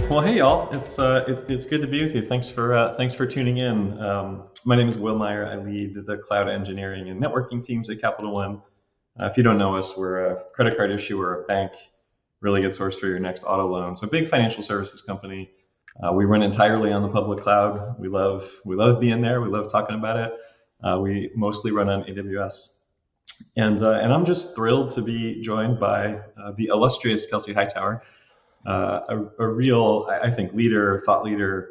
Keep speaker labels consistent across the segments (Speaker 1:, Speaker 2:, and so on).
Speaker 1: Well, hey y'all, it's good to be with you. Thanks for tuning in. My name is Will Meyer. I lead the cloud engineering and networking teams at Capital One. If you don't know us, we're a credit card issuer, a bank, really good source for your next auto loan. So a big financial services company. We run entirely on the public cloud. We love being there. We love talking about it. We mostly run on AWS, and I'm just thrilled to be joined by the illustrious Kelsey Hightower, a real, I think, thought leader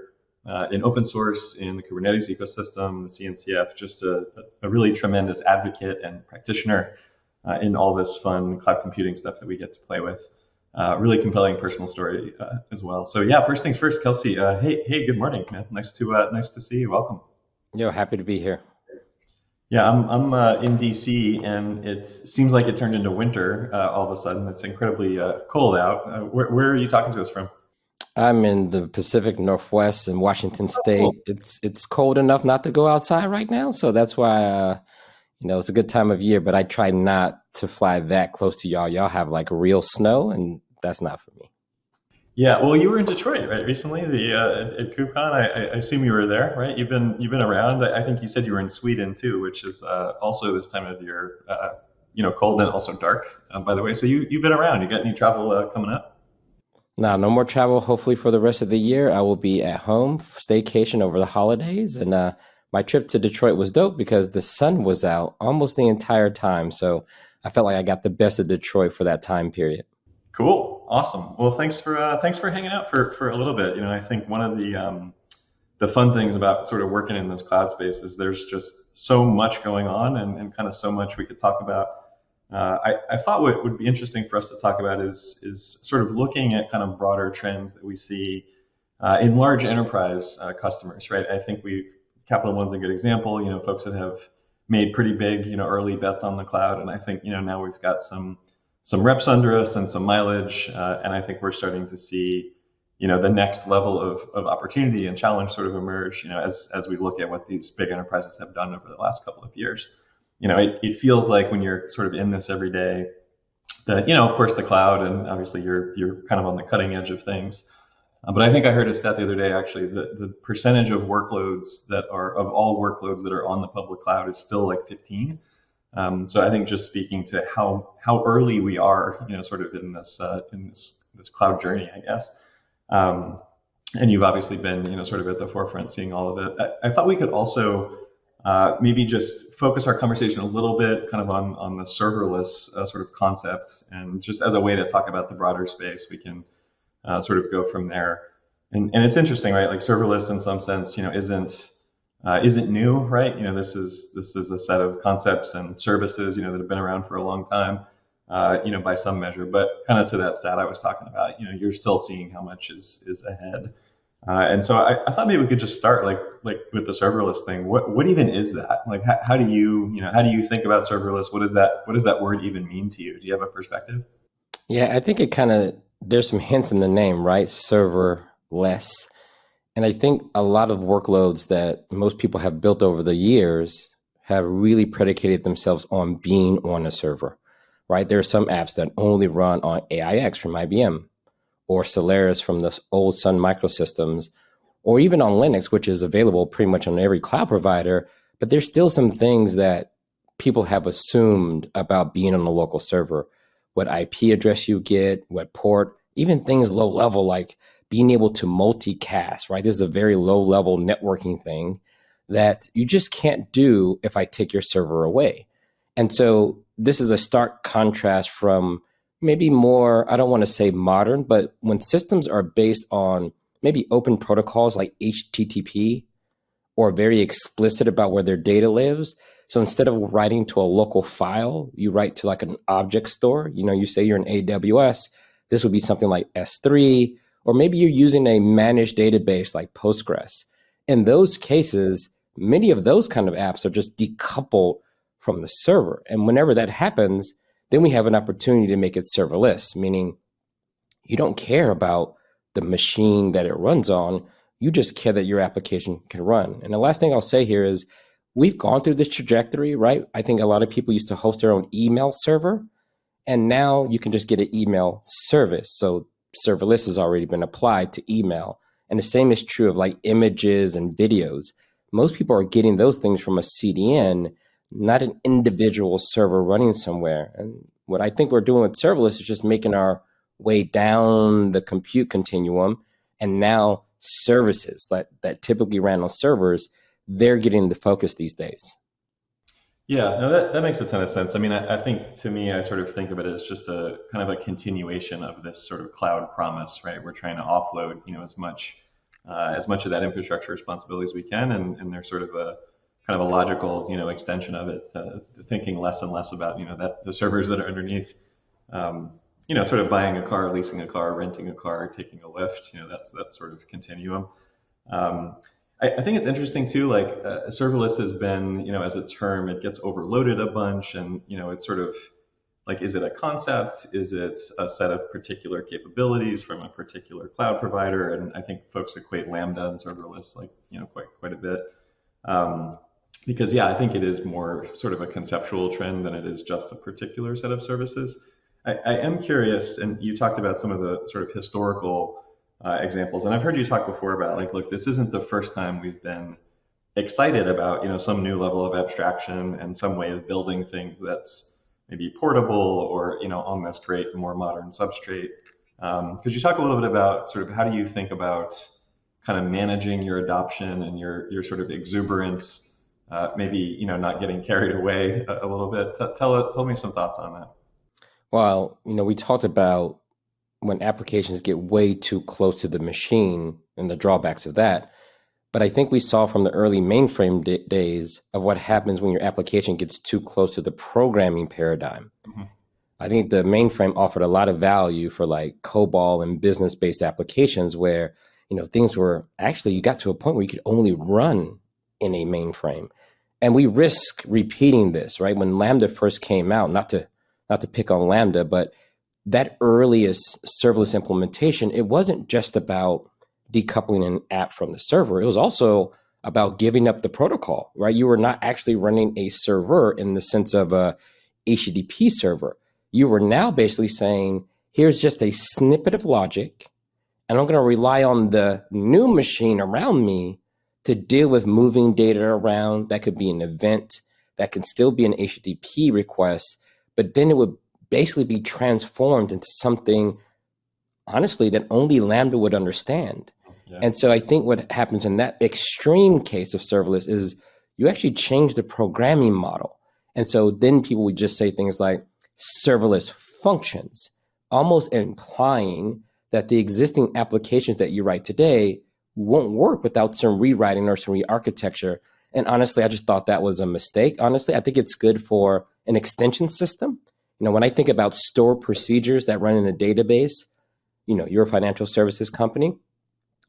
Speaker 1: in open source, in the Kubernetes ecosystem, the CNCF, just a really tremendous advocate and practitioner in all this fun cloud computing stuff that we get to play with. Really compelling personal story as well. So yeah, first things first, Kelsey. Hey, good morning, man. Nice to see you. Welcome.
Speaker 2: Yo, happy to be here.
Speaker 1: Yeah, I'm in DC, and it seems like it turned into winter all of a sudden. It's incredibly cold out. Where are you talking to us from?
Speaker 2: I'm in the Pacific Northwest in Washington
Speaker 1: Oh, cool.
Speaker 2: State. It's cold enough not to go outside right now, so that's why it's a good time of year. But I try not to fly that close to y'all. Y'all have like real snow, and that's not for me.
Speaker 1: Yeah, well, you were in Detroit, right, recently, at KubeCon. I assume you were there, right? You've been around. I think you said you were in Sweden too, which is also this time of year, cold and also dark, by the way. So you've been around. You got any travel coming up?
Speaker 2: Now, no more travel. Hopefully, for the rest of the year, I will be at home, staycation over the holidays, and my trip to Detroit was dope because the sun was out almost the entire time. So I felt like I got the best of Detroit for that time period.
Speaker 1: Cool, awesome. Well, thanks for hanging out for a little bit. I think one of the fun things about sort of working in this cloud space is there's just so much going on, and kind of so much we could talk about. I thought what would be interesting for us to talk about is sort of looking at kind of broader trends that we see in large enterprise customers, right? I think Capital One's a good example. Folks that have made pretty big, early bets on the cloud, and I think now we've got some reps under us and some mileage, and I think we're starting to see the next level of opportunity and challenge sort of emerge, as we look at what these big enterprises have done over the last couple of years. It feels like when you're sort of in this every day that, of course, the cloud, and obviously you're kind of on the cutting edge of things. But I think I heard a stat the other day, actually, the percentage of all workloads that are on the public cloud is still like 15. So I think just speaking to how early we are, sort of in this cloud journey, I guess. Um, and you've obviously been, sort of at the forefront, seeing all of it. I thought we could also maybe just focus our conversation a little bit, kind of on the serverless sort of concept, and just as a way to talk about the broader space, we can sort of go from there. And it's interesting, right? Like serverless, in some sense, isn't new, right? This is a set of concepts and services, that have been around for a long time, by some measure. But kind of to that stat I was talking about, you're still seeing how much is ahead. And so I thought maybe we could just start like with the serverless thing. What even is that? Like, how do you think about serverless? What does that word even mean to you? Do you have a perspective?
Speaker 2: Yeah, I think there's some hints in the name, right? Serverless. And I think a lot of workloads that most people have built over the years have really predicated themselves on being on a server, right? There are some apps that only run on AIX from IBM, or Solaris from the old Sun Microsystems, or even on Linux, which is available pretty much on every cloud provider. But there's still some things that people have assumed about being on a local server, what IP address you get, what port, even things low level like being able to multicast, right? This is a very low level networking thing that you just can't do if I take your server away. And so this is a stark contrast from maybe more, I don't want to say modern, but when systems are based on maybe open protocols like HTTP, or very explicit about where their data lives. So instead of writing to a local file, you write to like an object store. You say you're in AWS, this would be something like S3, or maybe you're using a managed database like Postgres. In those cases, many of those kind of apps are just decoupled from the server. And whenever that happens, then we have an opportunity to make it serverless, meaning you don't care about the machine that it runs on. You just care that your application can run. And the last thing I'll say here is we've gone through this trajectory, right? I think a lot of people used to host their own email server, and now you can just get an email service. So serverless has already been applied to email. And the same is true of like images and videos. Most people are getting those things from a CDN, not an individual server running somewhere. And what I think we're doing with serverless is just making our way down the compute continuum. And now services that typically ran on servers, they're getting the focus these days.
Speaker 1: Yeah, no, that makes a ton of sense. I mean, I think to me, I sort of think of it as just a kind of a continuation of this sort of cloud promise, right? We're trying to offload, as much of that infrastructure responsibility as we can, and there's sort of a kind of a logical, extension of it, thinking less and less about, that the servers that are underneath, sort of buying a car, leasing a car, renting a car, taking a lift, that's that sort of continuum. Um, I think it's interesting too, like serverless has been, as a term, it gets overloaded a bunch and, it's sort of like, is it a concept? Is it a set of particular capabilities from a particular cloud provider? And I think folks equate Lambda and serverless like, quite a bit. Because yeah, I think it is more sort of a conceptual trend than it is just a particular set of services. I am curious, and you talked about some of the sort of historical examples. And I've heard you talk before about like, look, this isn't the first time we've been excited about, some new level of abstraction and some way of building things that's maybe portable or, on this great, more modern substrate. Could you talk a little bit about sort of how do you think about kind of managing your adoption and your sort of exuberance, maybe, not getting carried away a little bit. Tell me some thoughts on that.
Speaker 2: Well, we talked about when applications get way too close to the machine and the drawbacks of that. But I think we saw from the early mainframe days of what happens when your application gets too close to the programming paradigm. Mm-hmm. I think the mainframe offered a lot of value for like COBOL and business-based applications where, things were actually, you got to a point where you could only run in a mainframe. And we risk repeating this, right? When Lambda first came out, not to pick on Lambda, but that earliest serverless implementation, it wasn't just about decoupling an app from the server. It was also about giving up the protocol, right? You were not actually running a server in the sense of a HTTP server. You were now basically saying, here's just a snippet of logic, and I'm going to rely on the new machine around me to deal with moving data around. That could be an event, that can still be an HTTP request, but then it would basically be transformed into something, honestly, that only Lambda would understand. Yeah. And so I think what happens in that extreme case of serverless is you actually change the programming model. And so then people would just say things like serverless functions, almost implying that the existing applications that you write today won't work without some rewriting or some re-architecture. And honestly, I just thought that was a mistake. Honestly, I think it's good for an extension system. When I think about stored procedures that run in a database, you're a financial services company.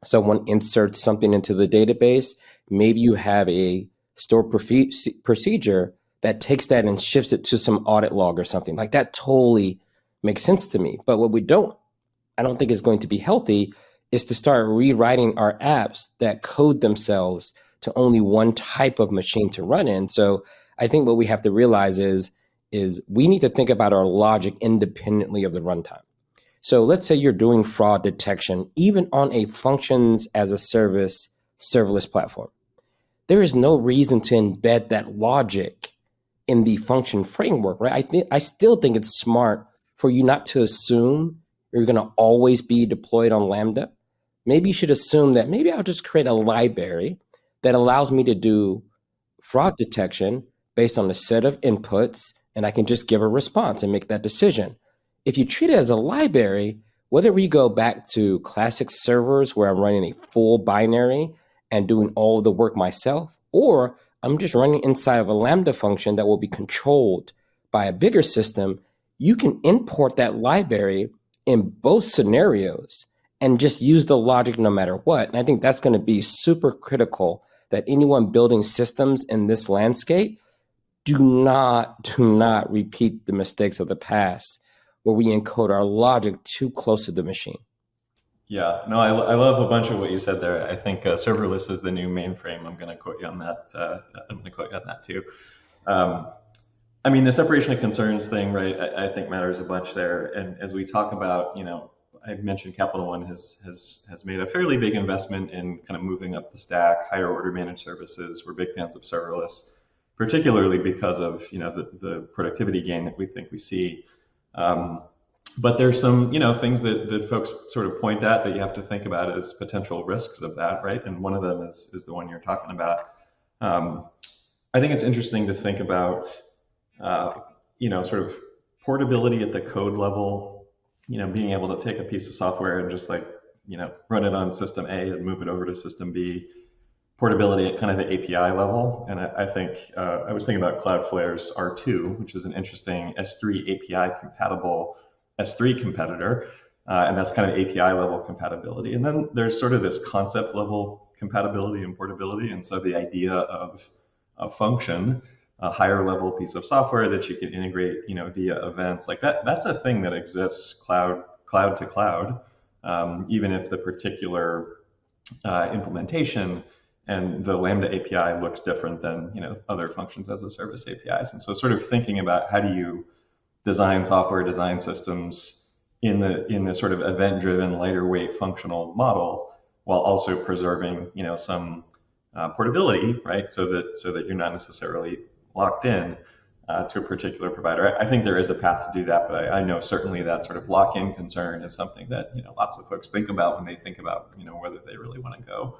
Speaker 2: Someone inserts something into the database. Maybe you have a stored procedure that takes that and shifts it to some audit log or something. Like that totally makes sense to me. But what I don't think is going to be healthy is to start rewriting our apps that code themselves to only one type of machine to run in. So I think what we have to realize is we need to think about our logic independently of the runtime. So let's say you're doing fraud detection, even on a functions as a service serverless platform. There is no reason to embed that logic in the function framework, right? I still think it's smart for you not to assume you're going to always be deployed on Lambda. Maybe you should assume that maybe I'll just create a library that allows me to do fraud detection based on a set of inputs, and I can just give a response and make that decision. If you treat it as a library, whether we go back to classic servers where I'm running a full binary and doing all of the work myself, or I'm just running inside of a Lambda function that will be controlled by a bigger system, you can import that library in both scenarios and just use the logic no matter what. And I think that's going to be super critical that anyone building systems in this landscape do not repeat the mistakes of the past where we encode our logic too close to the machine.
Speaker 1: Yeah, no, I love a bunch of what you said there. I think serverless is the new mainframe. I'm going to quote you on that. I'm going to quote you on that too. The separation of concerns thing, right? I think matters a bunch there. And as we talk about, I mentioned Capital One has made a fairly big investment in kind of moving up the stack, higher order managed services. We're big fans of serverless, particularly because of the productivity gain that we think we see. Um, but there's some things that folks sort of point at that you have to think about as potential risks of that, right? And one of them is the one you're talking about. Um, I think it's interesting to think about, uh, sort of portability at the code level, being able to take a piece of software and just like, run it on system A and move it over to system B, portability at kind of the API level. And I think I was thinking about Cloudflare's R2, which is an interesting S3 API compatible S3 competitor. And that's kind of API level compatibility. And then there's sort of this concept level compatibility and portability. And so the idea of a function, a higher level piece of software that you can integrate, via events like that. That's a thing that exists cloud to cloud, even if the particular implementation and the Lambda API looks different than other functions as a service APIs. And so, sort of thinking about how do you design software, design systems in the sort of event-driven, lighter weight functional model, while also preserving some portability, right? So that you're not necessarily locked in to a particular provider. I think there is a path to do that, but I know certainly that sort of lock-in concern is something that lots of folks think about when they think about whether they really want to go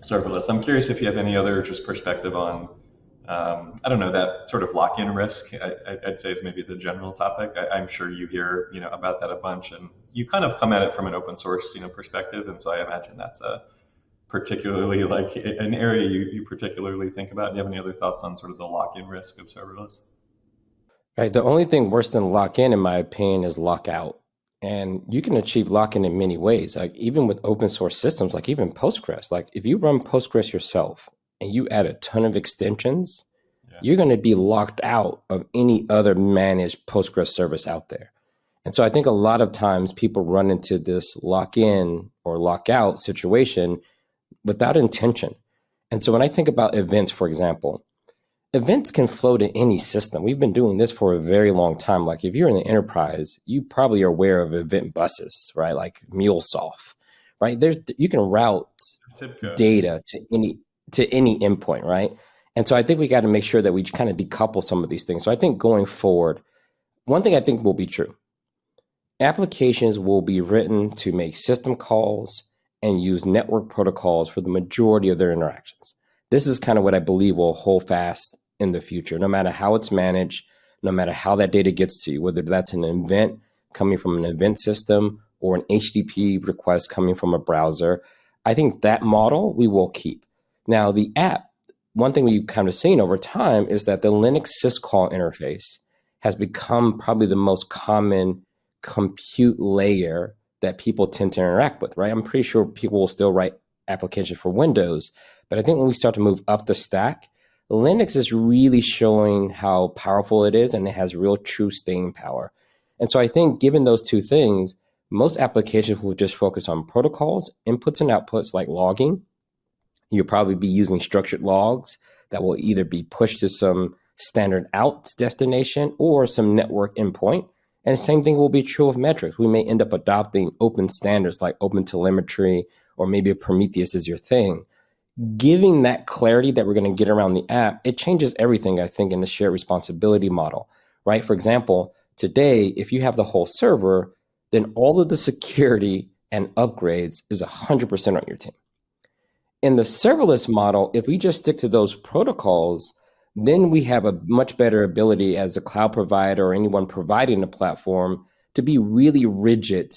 Speaker 1: serverless. I'm curious if you have any other just perspective on I don't know, that sort of lock-in risk. I'd say is maybe the general topic. I'm sure you hear about that a bunch, and you kind of come at it from an open source perspective, and so I imagine that's a particularly like an area you particularly think about. Do you have any other thoughts on sort of the lock-in risk of serverless?
Speaker 2: Right. The only thing worse than lock in my opinion, is lock out. And you can achieve lock in many ways. Like even with open source systems, like even Postgres, like if you run Postgres yourself and you add a ton of extensions,
Speaker 1: Yeah.
Speaker 2: you're going to be locked out of any other managed Postgres service out there. And so I think a lot of times people run into this lock in or lock out situation without intention. And so when I think about events, for example, events can flow to any system. We've been doing this for a very long time. Like if you're in the enterprise, you probably are aware of event buses, right? Like MuleSoft, right? You can route
Speaker 1: TIBCO.
Speaker 2: data to any endpoint, right? And so I think we got to make sure that we kind of decouple some of these things. So I think going forward, one thing I think will be true: applications will be written to make system calls and use network protocols for the majority of their interactions. This is kind of what I believe will hold fast in the future, no matter how it's managed, no matter how that data gets to you, whether that's an event coming from an event system or an HTTP request coming from a browser. I think that model we will keep. Now, the app, one thing we've kind of seen over time is that the Linux syscall interface has become probably the most common compute layer that people tend to interact with, right? I'm pretty sure people will still write applications for Windows, but I think when we start to move up the stack, Linux is really showing how powerful it is, and it has real true staying power. And so I think given those two things, most applications will just focus on protocols, inputs and outputs like logging. You'll probably be using structured logs that will either be pushed to some standard out destination or some network endpoint. And the same thing will be true of metrics. We may end up adopting open standards like OpenTelemetry, or maybe a Prometheus is your thing. Giving that clarity that we're going to get around the app, it changes everything, I think, in the shared responsibility model, right? For example, today, if you have the whole server, then all of the security and upgrades is 100% on your team. In the serverless model, if we just stick to those protocols, then we have a much better ability as a cloud provider or anyone providing a platform to be really rigid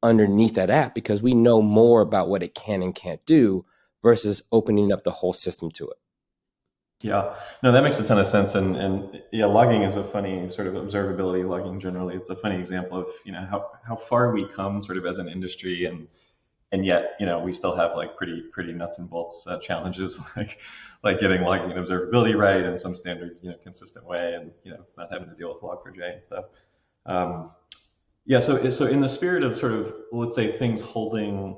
Speaker 2: underneath that app, because we know more about what it can and can't do versus opening up the whole system to it.
Speaker 1: Yeah, no, that makes a ton of sense. And yeah, logging is a funny sort of observability logging generally. It's a funny example of, how far we come sort of as an industry, and yet, we still have like pretty nuts and bolts challenges like getting logging and observability right in some standard, consistent way, and, not having to deal with Log4j and stuff. Um, yeah, so in the spirit of sort of, let's say, things holding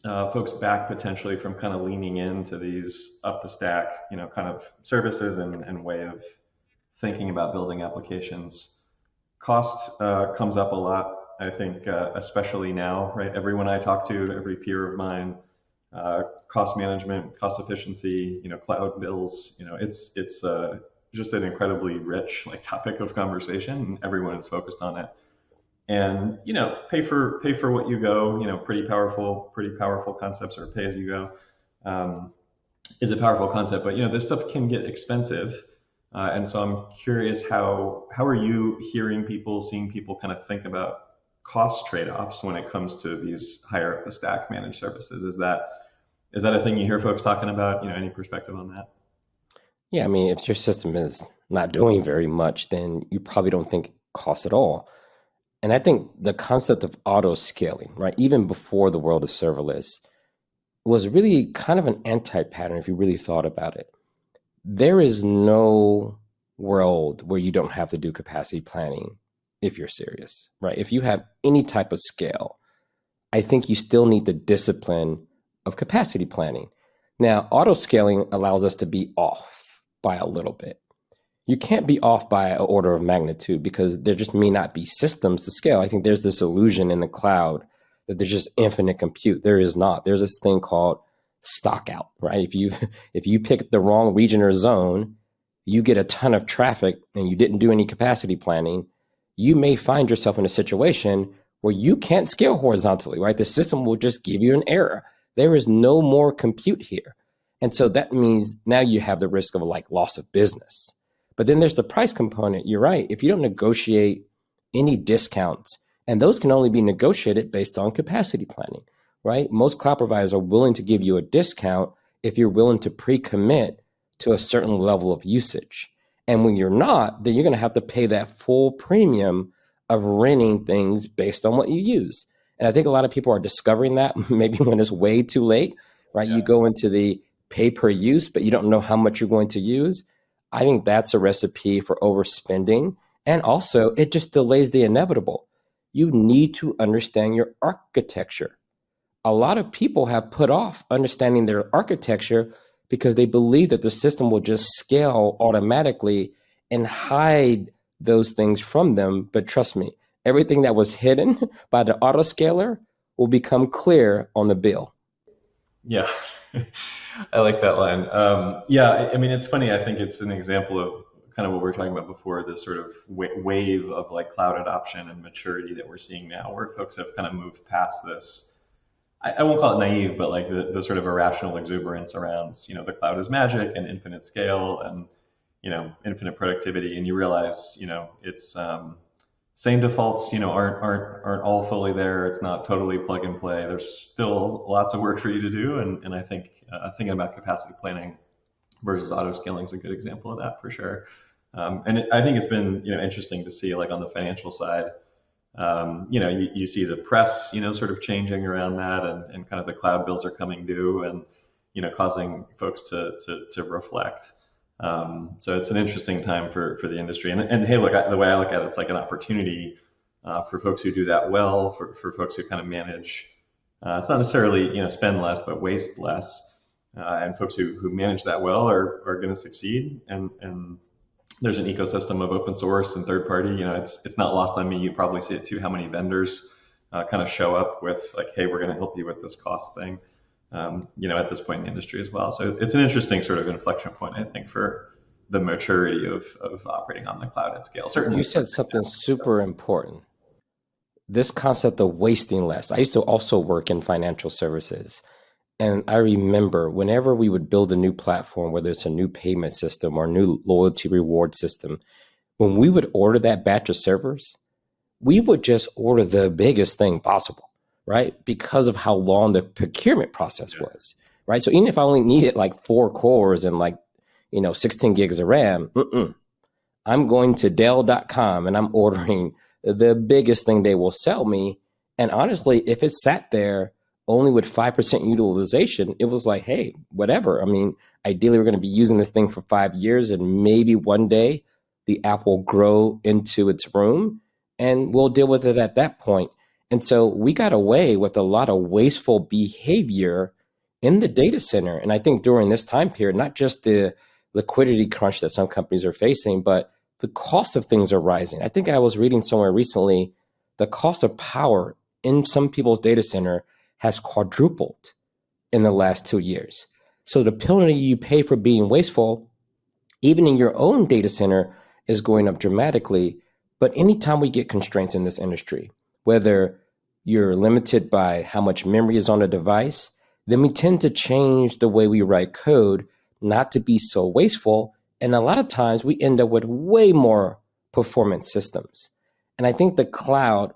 Speaker 1: folks back potentially from kind of leaning into these up the stack, kind of services and way of thinking about building applications. Cost comes up a lot. I think, especially now, right? Everyone I talk to, every peer of mine, cost management, cost efficiency, cloud bills, it's just an incredibly rich like topic of conversation, and everyone is focused on it. And pay for what you go. Pretty powerful concepts, or pay as you go. Um, is a powerful concept, but this stuff can get expensive. And so I'm curious, how are you hearing people, seeing people kind of think about cost trade-offs when it comes to these higher up the stack managed services? Is that a thing you hear folks talking about? Any perspective on that?
Speaker 2: Yeah, I mean, if your system is not doing very much, then you probably don't think it costs at all. And I think the concept of auto scaling, right, even before the world of serverless, was really kind of an anti-pattern if you really thought about it. There is no world where you don't have to do capacity planning if you're serious, right? If you have any type of scale, I think you still need the discipline of capacity planning. Now, auto scaling allows us to be off by a little bit. You can't be off by an order of magnitude because there just may not be systems to scale. I think there's this illusion in the cloud that there's just infinite compute. There is not. There's this thing called stock out, right? If you pick the wrong region or zone, you get a ton of traffic and you didn't do any capacity planning, you may find yourself in a situation where you can't scale horizontally, right? The system will just give you an error. There is no more compute here. And so that means now you have the risk of like loss of business. But then there's the price component. You're right. If you don't negotiate any discounts, and those can only be negotiated based on capacity planning, right? Most cloud providers are willing to give you a discount if you're willing to pre-commit to a certain level of usage. And when you're not, then you're going to have to pay that full premium of renting things based on what you use. And I think a lot of people are discovering that maybe when it's way too late, right?
Speaker 1: Yeah.
Speaker 2: You go into the pay per use, but you don't know how much you're going to use. I think that's a recipe for overspending. And also, it just delays the inevitable. You need to understand your architecture. A lot of people have put off understanding their architecture because they believe that the system will just scale automatically and hide those things from them. But trust me, everything that was hidden by the autoscaler will become clear on the bill.
Speaker 1: Yeah, I like that line. Yeah, I mean, it's funny. I think it's an example of kind of what we were talking about before, this sort of wave of like cloud adoption and maturity that we're seeing now, where folks have kind of moved past this. I won't call it naive, but like the sort of irrational exuberance around, the cloud is magic and infinite scale and, infinite productivity. And you realize, it's same defaults, aren't all fully there. It's not totally plug and play. There's still lots of work for you to do. And I think thinking about capacity planning versus auto scaling is a good example of that for sure. I think it's been, interesting to see like on the financial side, you see the press, sort of changing around that, and kind of the cloud bills are coming due, and causing folks to reflect. So it's an interesting time for the industry. And hey, look, the way I look at it, it's like an opportunity for folks who do that well, for folks who kind of manage. It's not necessarily spend less, but waste less. And folks who manage that well are going to succeed. And there's an ecosystem of open source and third party. It's not lost on me. You probably see it too, how many vendors kind of show up with like, hey, we're going to help you with this cost thing, at this point in the industry as well. So it's an interesting sort of inflection point, I think, for the maturity of operating on the cloud at scale. Certainly.
Speaker 2: You said something super important. This concept of wasting less. I used to also work in financial services. And I remember whenever we would build a new platform, whether it's a new payment system or a new loyalty reward system, when we would order that batch of servers, we would just order the biggest thing possible, right? Because of how long the procurement process was, right? So even if I only needed like 4 cores and like, 16 gigs of RAM, I'm going to Dell.com and I'm ordering the biggest thing they will sell me. And honestly, if it sat there only with 5% utilization, it was like, hey, whatever. I mean, ideally, we're going to be using this thing for 5 years, and maybe one day the app will grow into its room and we'll deal with it at that point. And so we got away with a lot of wasteful behavior in the data center. And I think during this time period, not just the liquidity crunch that some companies are facing, but the cost of things are rising. I think I was reading somewhere recently the cost of power in some people's data center has quadrupled in the last 2 years. So the penalty you pay for being wasteful, even in your own data center, is going up dramatically. But anytime we get constraints in this industry, whether you're limited by how much memory is on a device, then we tend to change the way we write code not to be so wasteful. And a lot of times we end up with way more performant systems. And I think the cloud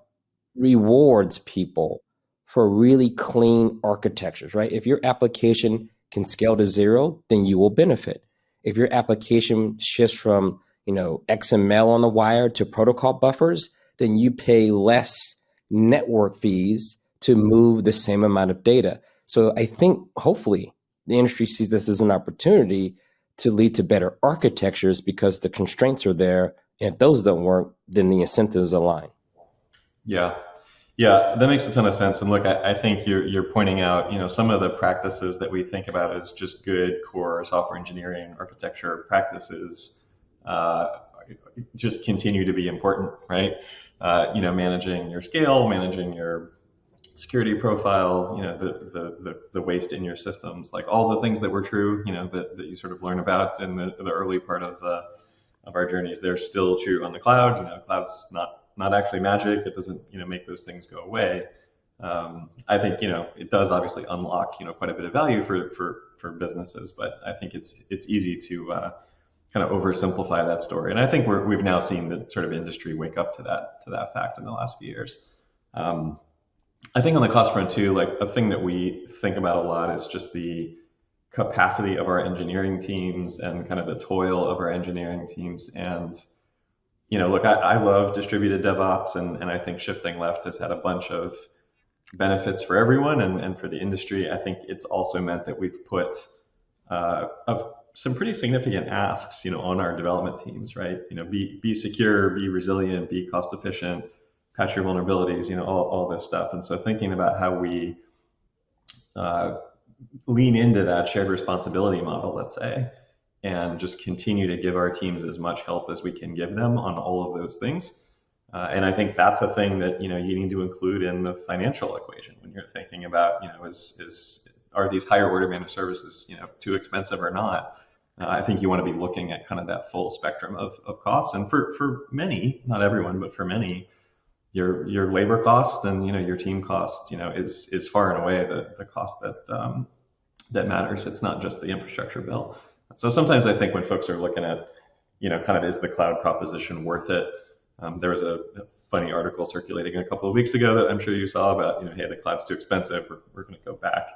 Speaker 2: rewards people for really clean architectures, right? If your application can scale to zero, then you will benefit. If your application shifts from, XML on the wire to protocol buffers, then you pay less network fees to move the same amount of data. So I think hopefully the industry sees this as an opportunity to lead to better architectures because the constraints are there. And if those don't work, then the incentives align.
Speaker 1: Yeah. Yeah, that makes a ton of sense. And look, I think you're pointing out, some of the practices that we think about as just good core software engineering architecture practices just continue to be important, right? Managing your scale, managing your security profile, the waste in your systems, like all the things that were true, that you sort of learn about in the early part of our journeys, they're still true on the cloud. Cloud's not actually magic. It doesn't, make those things go away. I think, it does obviously unlock, quite a bit of value for businesses, but I think it's easy to kind of oversimplify that story. And I think we've now seen the sort of industry wake up to that fact in the last few years. I think on the cost front too, like a thing that we think about a lot is just the capacity of our engineering teams and kind of the toil of our engineering teams. And look, I love distributed DevOps, and I think shifting left has had a bunch of benefits for everyone and for the industry. I think it's also meant that we've put some pretty significant asks, on our development teams, right? Be secure, be resilient, be cost efficient, patch your vulnerabilities, all this stuff. And so thinking about how we lean into that shared responsibility model, let's say, and just continue to give our teams as much help as we can give them on all of those things. And I think that's a thing that, you need to include in the financial equation when you're thinking about, are these higher order managed services, too expensive or not? I think you want to be looking at kind of that full spectrum of costs. And for many, not everyone, but for many, your labor cost and, your team cost, is far and away the cost that matters. It's not just the infrastructure bill. So sometimes I think when folks are looking at, kind of is the cloud proposition worth it? There was a funny article circulating a couple of weeks ago that I'm sure you saw about, hey, the cloud's too expensive. We're going to go back.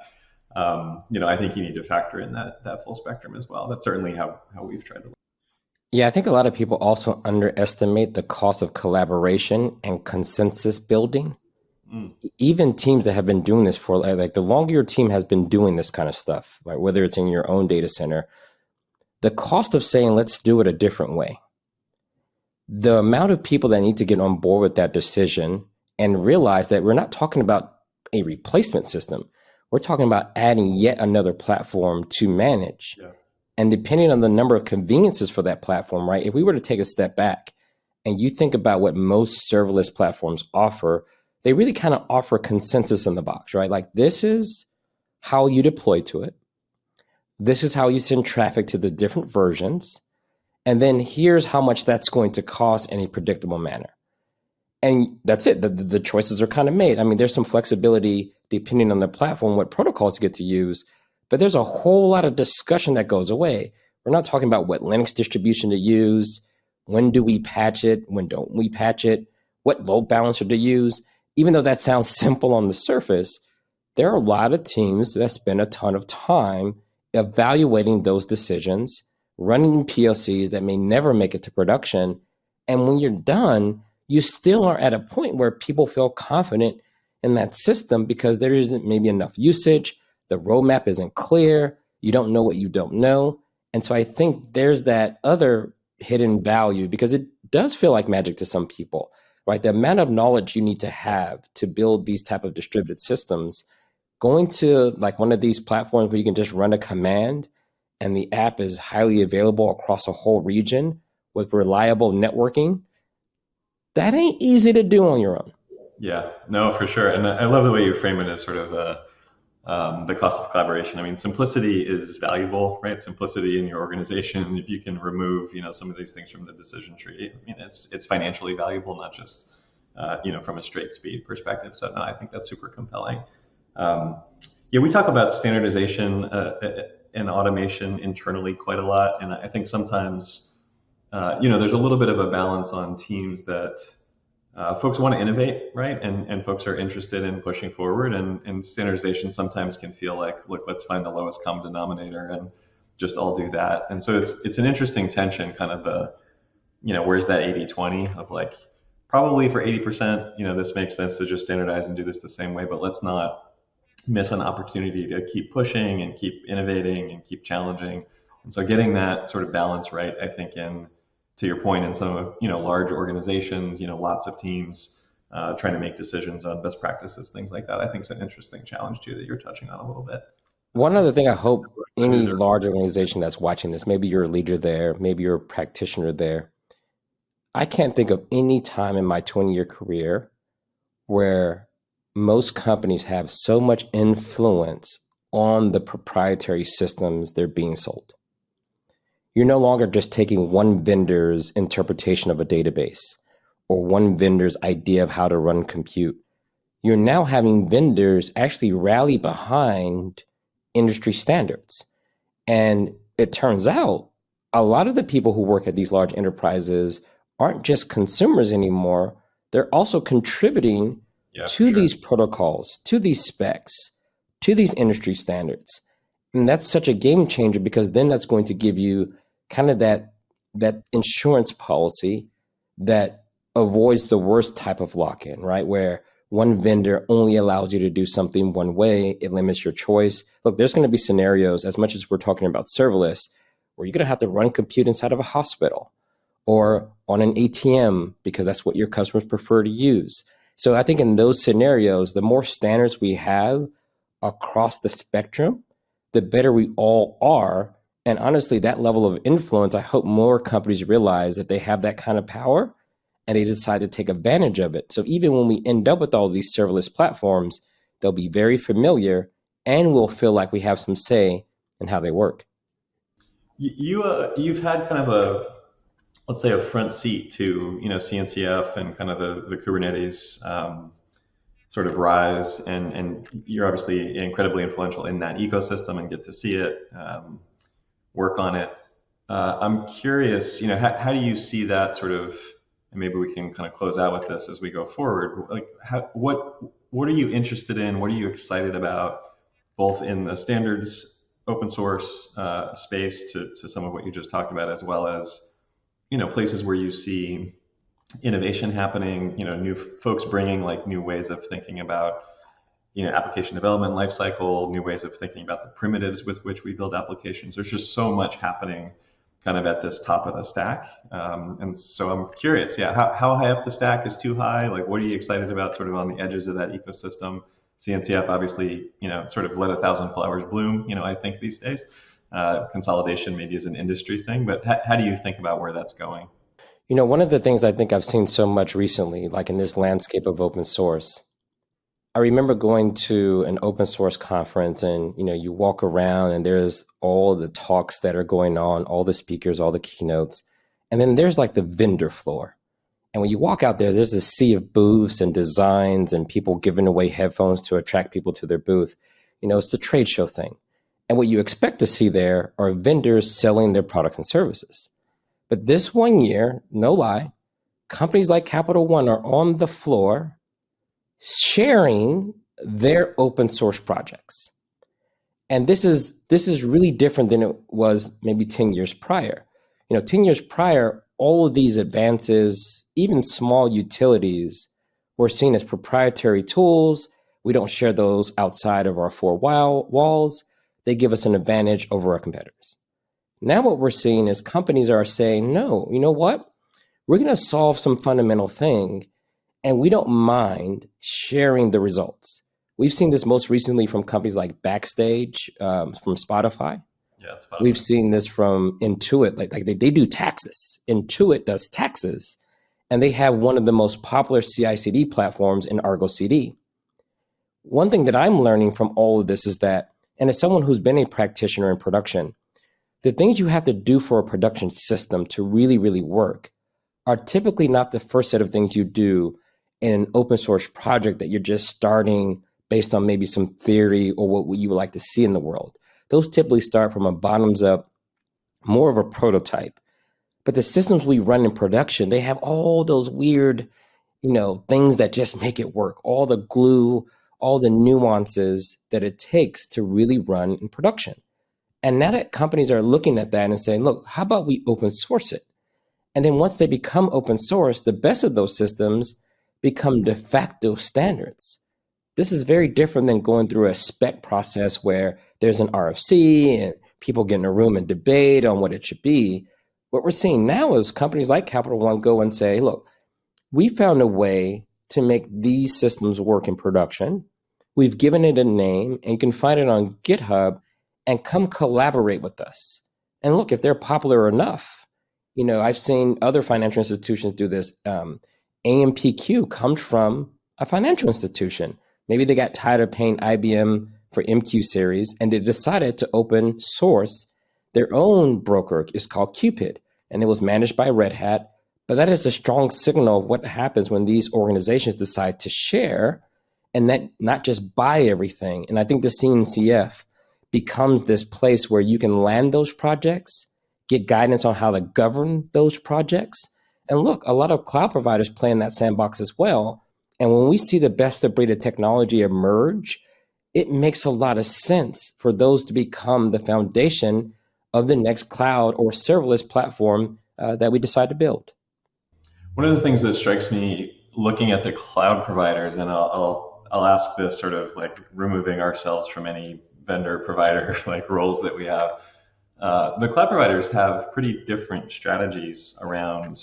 Speaker 1: I think you need to factor in that full spectrum as well. That's certainly how we've tried to look.
Speaker 2: Yeah, I think a lot of people also underestimate the cost of collaboration and consensus building. Even teams that have been doing this for like the longer your team has been doing this kind of stuff, right? Whether it's in your own data center, the cost of saying, let's do it a different way. The amount of people that need to get on board with that decision and realize that we're not talking about a replacement system. We're talking about adding yet another platform to manage.
Speaker 1: Yeah.
Speaker 2: And depending on the number of conveniences for that platform, right? If we were to take a step back and you think about what most serverless platforms offer, they really kind of offer consensus in the box, right? Like this is how you deploy to it. This is how you send traffic to the different versions. And then here's how much that's going to cost in a predictable manner. And that's it. The choices are kind of made. I mean, there's some flexibility depending on the platform, what protocols you get to use, but there's a whole lot of discussion that goes away. We're not talking about what Linux distribution to use, when do we patch it, when don't we patch it, what load balancer to use. Even though that sounds simple on the surface, there are a lot of teams that spend a ton of time evaluating those decisions, running POCs that may never make it to production. And when you're done, you still are at a point where people feel confident in that system because there isn't maybe enough usage, the roadmap isn't clear, you don't know what you don't know. And so I think there's that other hidden value because it does feel like magic to some people, right? The amount of knowledge you need to have to build these type of distributed systems, going to like one of these platforms where you can just run a command and the app is highly available across a whole region with reliable networking, that ain't easy to do on your own.
Speaker 1: Yeah, no, for sure. And I love the way you frame it as sort of the cost of collaboration. I mean, simplicity is valuable, right? Simplicity in your organization. If you can remove, some of these things from the decision tree, I mean, it's financially valuable, not just, from a straight speed perspective. So no, I think that's super compelling. Um, yeah, we talk about standardization and automation internally quite a lot, and I think sometimes, there's a little bit of a balance on teams that folks want to innovate, right? And folks are interested in pushing forward. And standardization sometimes can feel like, look, let's find the lowest common denominator and just all do that. And so it's an interesting tension, kind of where's that 80/20 of like, probably for 80%, this makes sense to just standardize and do this the same way, but let's not miss an opportunity to keep pushing and keep innovating and keep challenging. And so getting that sort of balance right, I think, in to your point, in some of large organizations, lots of teams trying to make decisions on best practices, things like that. I think is an interesting challenge too that you're touching on a little bit.
Speaker 2: One other thing I hope any large organization that's watching this, maybe you're a leader there, maybe you're a practitioner there. I can't think of any time in my 20-year career where most companies have so much influence on the proprietary systems they're being sold. You're no longer just taking one vendor's interpretation of a database or one vendor's idea of how to run compute. You're now having vendors actually rally behind industry standards. And it turns out a lot of the people who work at these large enterprises aren't just consumers anymore. They're also contributing to these protocols, to these specs, to these industry standards. And that's such a game changer because then that's going to give you kind of that insurance policy that avoids the worst type of lock-in, right? Where one vendor only allows you to do something one way, it limits your choice. Look, there's going to be scenarios, as much as we're talking about serverless, where you're going to have to run compute inside of a hospital or on an ATM because that's what your customers prefer to use. So I think in those scenarios, the more standards we have across the spectrum, the better we all are. And honestly, that level of influence, I hope more companies realize that they have that kind of power and they decide to take advantage of it. So even when we end up with all these serverless platforms, they'll be very familiar and we'll feel like we have some say in how they work.
Speaker 1: You've had kind of let's say a front seat to CNCF and kind of the Kubernetes sort of rise, and you're obviously incredibly influential in that ecosystem and get to see it, work on it. I'm curious, how do you see that sort of, and maybe we can kind of close out with this as we go forward. Like, what are you interested in? What are you excited about, both in the standards, open source space to some of what you just talked about, as well as places where you see innovation happening, new folks bringing like new ways of thinking about, application development lifecycle, new ways of thinking about the primitives with which we build applications. There's just so much happening kind of at this top of the stack. And so I'm curious, how high up the stack is too high? Like, what are you excited about sort of on the edges of that ecosystem? CNCF obviously, sort of let 1,000 flowers bloom, I think these days. Consolidation maybe is an industry thing, but how do you think about where that's going?
Speaker 2: One of the things I think I've seen so much recently, like in this landscape of open source, I remember going to an open source conference and, you walk around and there's all the talks that are going on, all the speakers, all the keynotes. And then there's like the vendor floor. And when you walk out there, there's a sea of booths and designs and people giving away headphones to attract people to their booth. It's the trade show thing. And what you expect to see there are vendors selling their products and services. But this one year, no lie, companies like Capital One are on the floor sharing their open source projects. And this is really different than it was maybe 10 years prior. 10 years prior, all of these advances, even small utilities, were seen as proprietary tools. We don't share those outside of our four walls. They give us an advantage over our competitors. Now what we're seeing is companies are saying, no, you know what? We're going to solve some fundamental thing, and we don't mind sharing the results. We've seen this most recently from companies like Backstage, from Spotify.
Speaker 1: Yeah, Spotify.
Speaker 2: We've seen this from Intuit, like they do taxes. Intuit does taxes, and they have one of the most popular CI/CD platforms in Argo CD. One thing that I'm learning from all of this is that, and as someone who's been a practitioner in production, the things you have to do for a production system to really, really work are typically not the first set of things you do in an open source project that you're just starting based on maybe some theory or what you would like to see in the world. Those typically start from a bottoms up, more of a prototype. But the systems we run in production, they have all those weird, things that just make it work, all the glue, all the nuances that it takes to really run in production. And now that companies are looking at that and saying, look, how about we open source it? And then once they become open source, the best of those systems become de facto standards. This is very different than going through a spec process where there's an RFC and people get in a room and debate on what it should be. What we're seeing now is companies like Capital One go and say, look, we found a way to make these systems work in production. We've given it a name, and you can find it on GitHub, and come collaborate with us. And look, if they're popular enough, I've seen other financial institutions do this. AMPQ comes from a financial institution. Maybe they got tired of paying IBM for MQ series, and they decided to open source their own broker. It's called Cupid, and it was managed by Red Hat. But that is a strong signal of what happens when these organizations decide to share and not just buy everything. And I think the CNCF becomes this place where you can land those projects, get guidance on how to govern those projects. And look, a lot of cloud providers play in that sandbox as well. And when we see the best of breed of technology emerge, it makes a lot of sense for those to become the foundation of the next cloud or serverless platform that we decide to build.
Speaker 1: One of the things that strikes me looking at the cloud providers, and I'll ask this sort of like removing ourselves from any vendor provider like roles that we have. The cloud providers have pretty different strategies around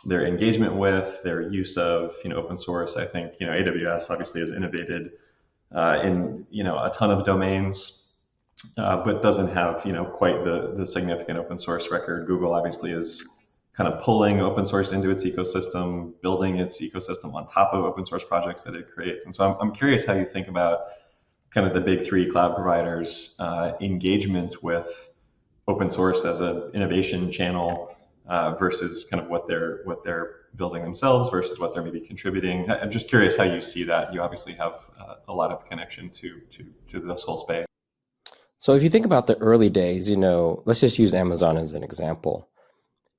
Speaker 1: their engagement with, their use of open source. I think AWS obviously has innovated in a ton of domains, but doesn't have quite the significant open source record. Google obviously is kind of pulling open source into its ecosystem, building its ecosystem on top of open source projects that it creates. And so I'm curious how you think about kind of the big three cloud providers' engagement with open source as an innovation channel versus kind of what they're building themselves versus what they're maybe contributing. I'm just curious how you see that. You obviously have a lot of connection to this whole space.
Speaker 2: So if you think about the early days, let's just use Amazon as an example.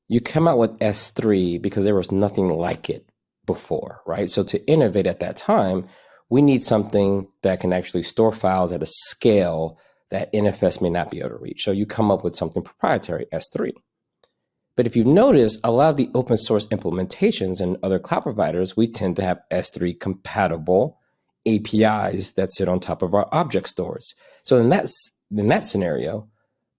Speaker 2: You come out with S3 because there was nothing like it before, right? So to innovate at that time, we need something that can actually store files at a scale that NFS may not be able to reach. So you come up with something proprietary, S3. But if you notice, a lot of the open source implementations and other cloud providers, we tend to have S3 compatible APIs that sit on top of our object stores. So in that scenario,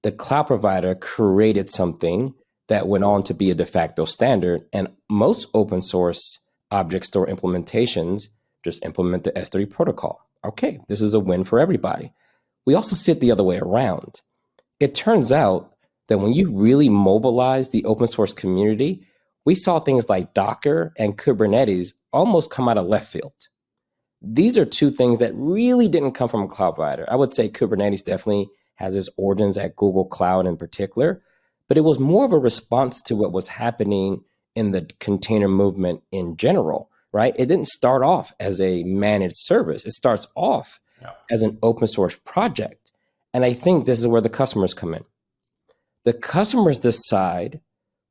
Speaker 2: the cloud provider created something that went on to be a de facto standard, and most open source object store implementations just implement the S3 protocol. Okay, this is a win for everybody. We also see it the other way around. It turns out that when you really mobilize the open source community, we saw things like Docker and Kubernetes almost come out of left field. These are two things that really didn't come from a cloud provider. I would say Kubernetes definitely has its origins at Google Cloud in particular, but it was more of a response to what was happening in the container movement in general, right? It didn't start off as a managed service. It starts off as an open source project. And I think this is where the customers come in. The customers decide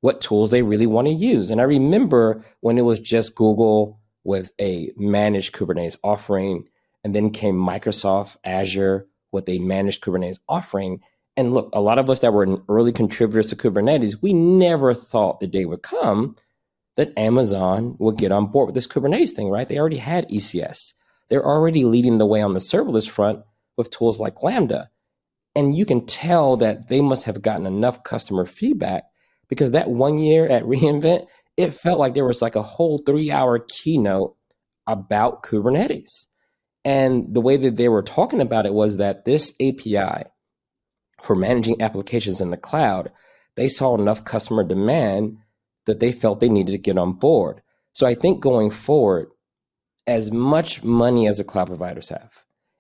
Speaker 2: what tools they really want to use. And I remember when it was just Google with a managed Kubernetes offering, and then came Microsoft Azure with a managed Kubernetes offering. And look, a lot of us that were early contributors to Kubernetes, we never thought the day would come that Amazon would get on board with this Kubernetes thing, right? They already had ECS. They're already leading the way on the serverless front with tools like Lambda. And you can tell that they must have gotten enough customer feedback, because that 1 year at reInvent, it felt like there was like a whole 3-hour keynote about Kubernetes. And the way that they were talking about it was that this API for managing applications in the cloud, they saw enough customer demand that they felt they needed to get on board. So I think going forward, as much money as the cloud providers have,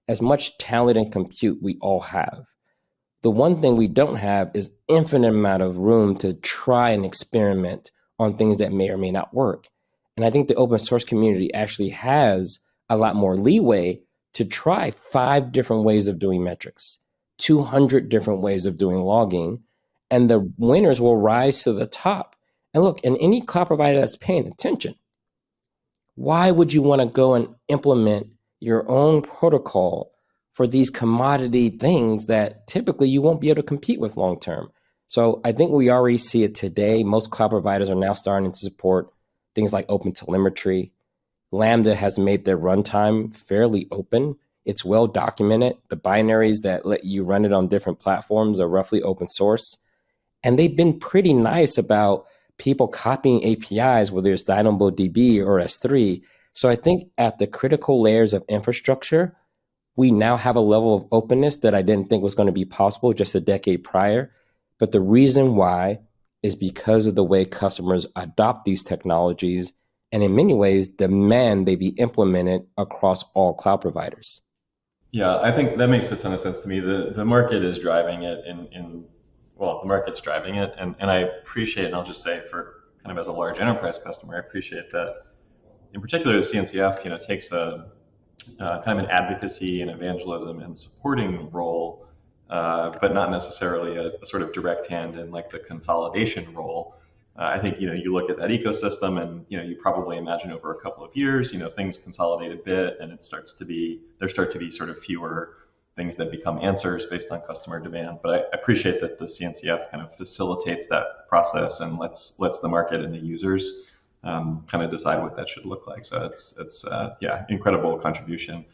Speaker 2: as much talent and compute we all have, the one thing we don't have is infinite amount of room to try and experiment on things that may or may not work. And I think the open source community actually has a lot more leeway to try 5 different ways of doing metrics, 200 different ways of doing logging, and the winners will rise to the top. And look, in any cloud provider that's paying attention, why would you want to go and implement your own protocol for these commodity things that typically you won't be able to compete with long term? So I think we already see it today. Most cloud providers are now starting to support things like OpenTelemetry. Lambda has made their runtime fairly open. It's well documented. The binaries that let you run it on different platforms are roughly open source. And they've been pretty nice about people copying APIs, whether it's DynamoDB or S3. So I think at the critical layers of infrastructure, we now have a level of openness that I didn't think was going to be possible just a decade prior. But the reason why is because of the way customers adopt these technologies and in many ways demand they be implemented across all cloud providers.
Speaker 1: Yeah, I think that makes a ton of sense to me. The market is driving it well, the market's driving it. And I appreciate, and I'll just say for kind of as a large enterprise customer, I appreciate that in particular the CNCF, takes a kind of an advocacy and evangelism and supporting role, but not necessarily a sort of direct hand in like the consolidation role. I think, you look at that ecosystem and, you probably imagine over a couple of years, things consolidate a bit and there start to be sort of fewer things that become answers based on customer demand. But I appreciate that the CNCF kind of facilitates that process and lets the market and the users kind of decide what that should look like. So it's incredible contribution.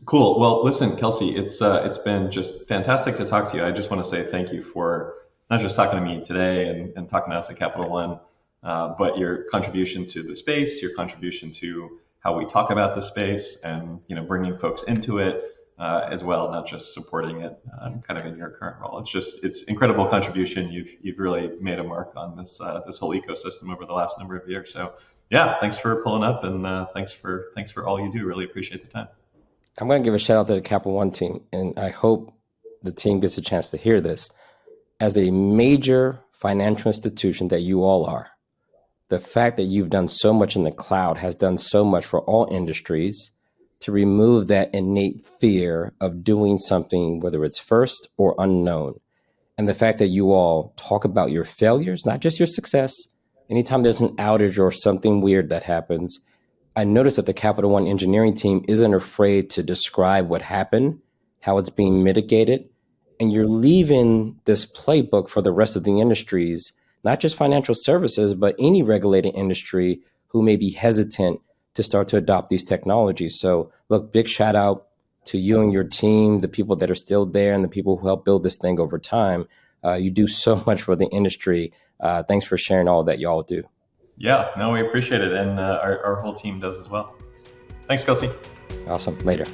Speaker 1: Cool. Well, listen, Kelsey, it's been just fantastic to talk to you. I just want to say thank you for not just talking to me today and talking to us at Capital One, but your contribution to the space, your contribution to how we talk about the space, and bringing folks into it as well, not just supporting it kind of in your current role. It's incredible contribution. You've really made a mark on this whole ecosystem over the last number of years. So yeah, thanks for pulling up, and thanks for all you do. Really appreciate the time.
Speaker 2: I'm going to give a shout out to the Capital One team, and I hope the team gets a chance to hear this. As a major financial institution that you all are, the fact that you've done so much in the cloud has done so much for all industries to remove that innate fear of doing something, whether it's first or unknown. And the fact that you all talk about your failures, not just your success. Anytime there's an outage or something weird that happens, I noticed that the Capital One engineering team isn't afraid to describe what happened, how it's being mitigated. And you're leaving this playbook for the rest of the industries, not just financial services, but any regulated industry who may be hesitant to start to adopt these technologies. So look, big shout out to you and your team, the people that are still there and the people who help build this thing over time. You do so much for the industry. Thanks for sharing all that y'all do.
Speaker 1: Yeah, no, we appreciate it. And our whole team does as well. Thanks, Kelsey.
Speaker 2: Awesome. Later.